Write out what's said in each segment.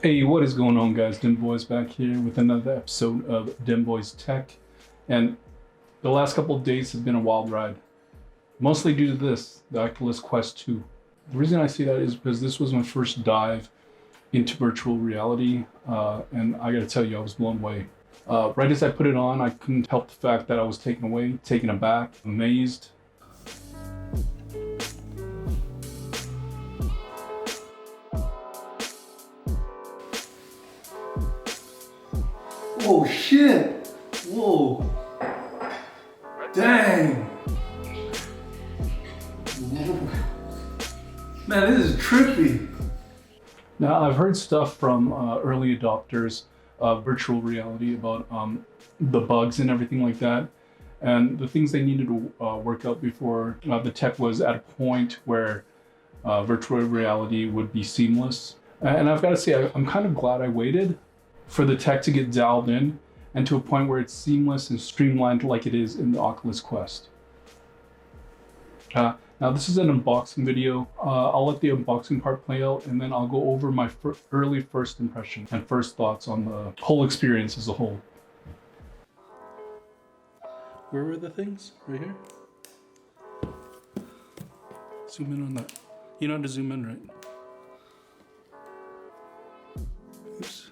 Hey, what is going on, guys? Demboyz back here with another episode of Demboyz Tech. And the last couple of days have been a wild ride, mostly due to this, the Oculus Quest 2. The reason I say that is because this was my first dive into virtual reality, and I gotta tell you, I was blown away. Right as I put it on, I couldn't help the fact that I was taken away, taken aback, amazed. Oh shit! Whoa! Dang! Man, this is trippy! Now, I've heard stuff from early adopters of virtual reality about the bugs and everything like that, and the things they needed to work out before the tech was at a point where virtual reality would be seamless. And I've got to say, I'm kind of glad I waited for the tech to get dialed in and to a point where it's seamless and streamlined like it is in the Oculus Quest. Now this is an unboxing video. I'll let the unboxing part play out, and then I'll go over my early first impression and first thoughts on the whole experience as a whole. Where were the things? Right here? Zoom in on that. You know how to zoom in, right? Oops.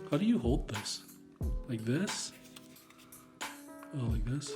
How do you hold this? Like this? Oh, like this?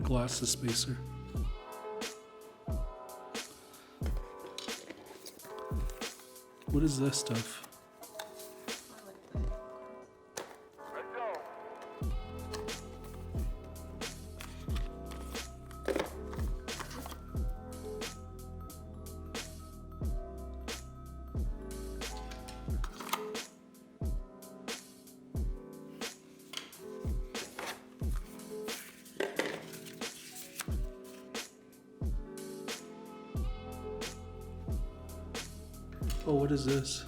Glasses spacer. What is this stuff? Oh, what is this?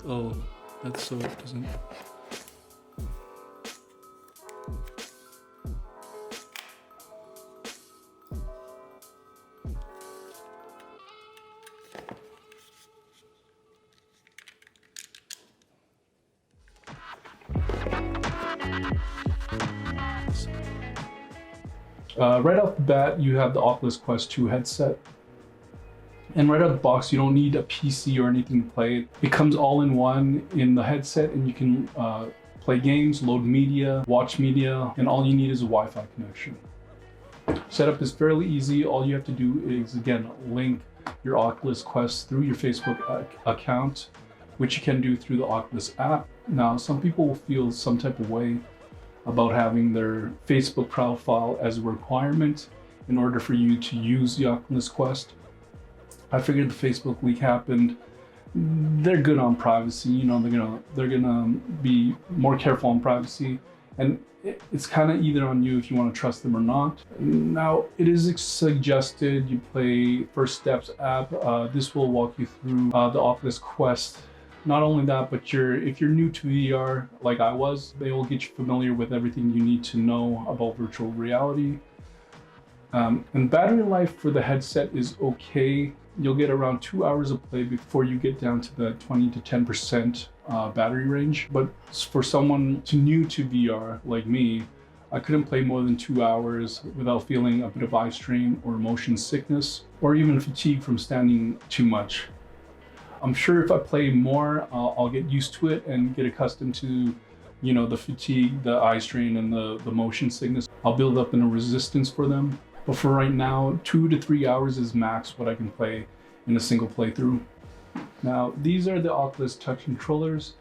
Oh, that's so it doesn't. Right off the bat, you have the Oculus Quest 2 headset. And right out of the box, you don't need a PC or anything to play it. It comes all in one in the headset, and you can play games, load media, watch media, and all you need is a Wi-Fi connection. Setup is fairly easy. All you have to do is, again, link your Oculus Quest through your Facebook account, which you can do through the Oculus app. Now, some people will feel some type of way about having their Facebook profile as a requirement in order for you to use the Oculus Quest. I figured the Facebook leak happened they're good on privacy. You know, they're gonna be more careful on privacy, and it's kind of either on you if you want to trust them or not. Now, it is suggested you play First Steps app. This will walk you through the Oculus Quest. Not only that, but if you're new to VR like I was, they will get you familiar with everything you need to know about virtual reality. And battery life for the headset is okay. You'll get around 2 hours of play before you get down to the 20 to 10% battery range. But for someone new to VR like me, I couldn't play more than 2 hours without feeling a bit of eye strain or motion sickness, or even fatigue from standing too much. I'm sure if I play more, I'll get used to it and get accustomed to, you know, the fatigue, the eye strain, and the motion sickness. I'll build up in a resistance for them. But for right now, 2 to 3 hours is max what I can play in a single playthrough. Now, these are the Oculus Touch controllers,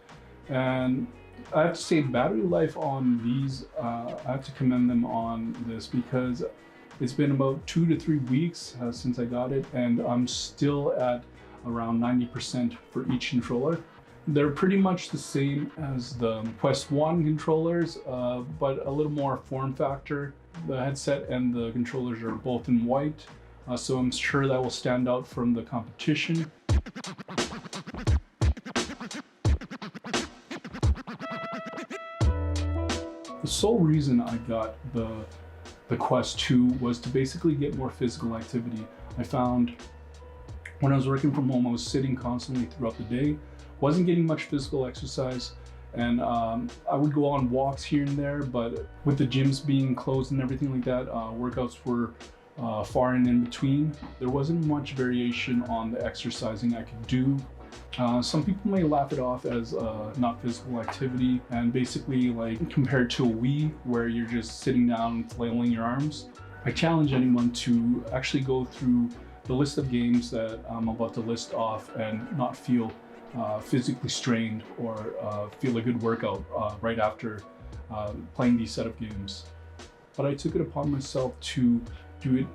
and I have to say battery life on these, I have to commend them on this because it's been about 2 to 3 weeks since I got it, and I'm still at around 90% for each controller. They're pretty much the same as the Quest 1 controllers, but a little more form factor. The headset and the controllers are both in white, so I'm sure that will stand out from the competition. The sole reason I got the Quest 2 was to basically get more physical activity. I found when I was working from home, I was sitting constantly throughout the day, wasn't getting much physical exercise, and I would go on walks here and there, but with the gyms being closed and everything like that, workouts were far and in between. There wasn't much variation on the exercising I could do. Some people may laugh it off as not physical activity, and basically like compared to a Wii where you're just sitting down and flailing your arms. I challenge anyone to actually go through the list of games that I'm about to list off and not feel physically strained or feel a good workout right after playing these set of games. But I took it upon myself to do it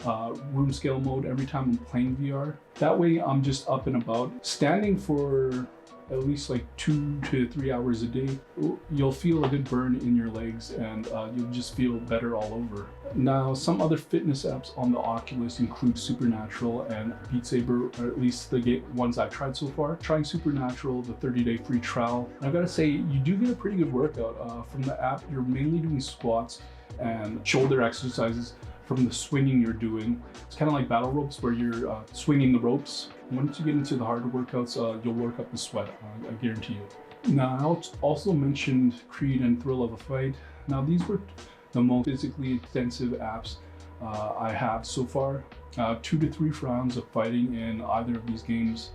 room scale mode every time I'm playing VR. That way I'm just up and about. Standing for at least like 2 to 3 hours a day, you'll feel a good burn in your legs, and you'll just feel better all over. Now, some other fitness apps on the Oculus include Supernatural and Beat Saber, or at least the ones I've tried so far. Trying Supernatural, the 30-day free trial, and I've got to say, you do get a pretty good workout. From the app, you're mainly doing squats and shoulder exercises from the swinging you're doing. It's kind of like battle ropes where you're swinging the ropes. Once you get into the harder workouts, you'll work up the sweat, I guarantee you. Now, I also mentioned Creed and Thrill of a Fight. Now, these were the most physically intensive apps I have so far. 2 to 3 rounds of fighting in either of these games,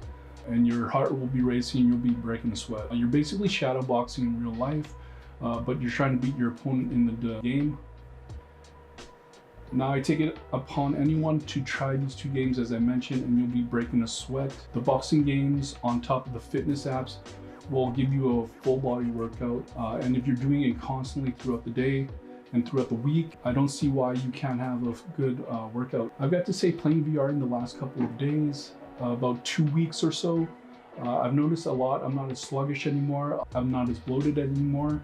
and your heart will be racing, you'll be breaking a sweat. You're basically shadow boxing in real life, but you're trying to beat your opponent in the game. Now, I take it upon anyone to try these 2 games as I mentioned, and you'll be breaking a sweat. The boxing games on top of the fitness apps will give you a full body workout, and if you're doing it constantly throughout the day and throughout the week, I don't see why you can't have a good workout. I've got to say, playing VR in the last couple of days, about 2 weeks or so, I've noticed a lot. I'm not as sluggish anymore. I'm not as bloated anymore.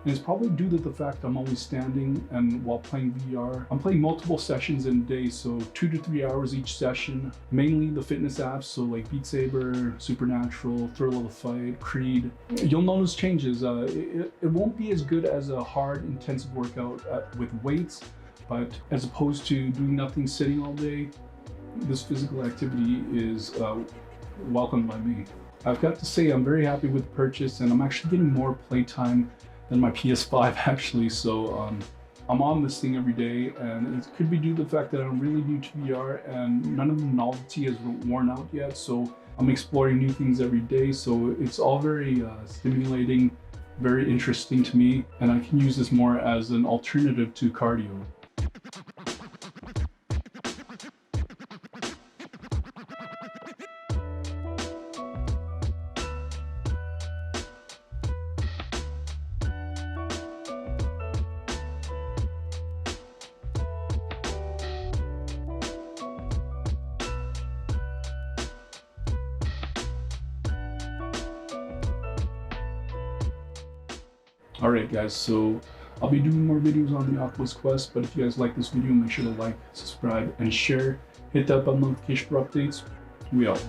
And it's probably due to the fact I'm always standing, and while playing VR, I'm playing multiple sessions in a day, so 2 to 3 hours each session, mainly the fitness apps, so like Beat Saber, Supernatural, Thrill of the Fight, Creed. You'll notice changes. It won't be as good as a hard, intensive workout with weights, but as opposed to doing nothing, sitting all day, this physical activity is welcomed by me. I've got to say, I'm very happy with the purchase, and I'm actually getting more playtime than my PS5 actually, so I'm on this thing every day, and it could be due to the fact that I'm really new to VR and none of the novelty has worn out yet, so I'm exploring new things every day, so it's all very stimulating, very interesting to me, and I can use this more as an alternative to cardio. Alright guys, so I'll be doing more videos on the Oculus Quest, but if you guys like this video, make sure to like, subscribe, and share. Hit that bell notification for updates. We out.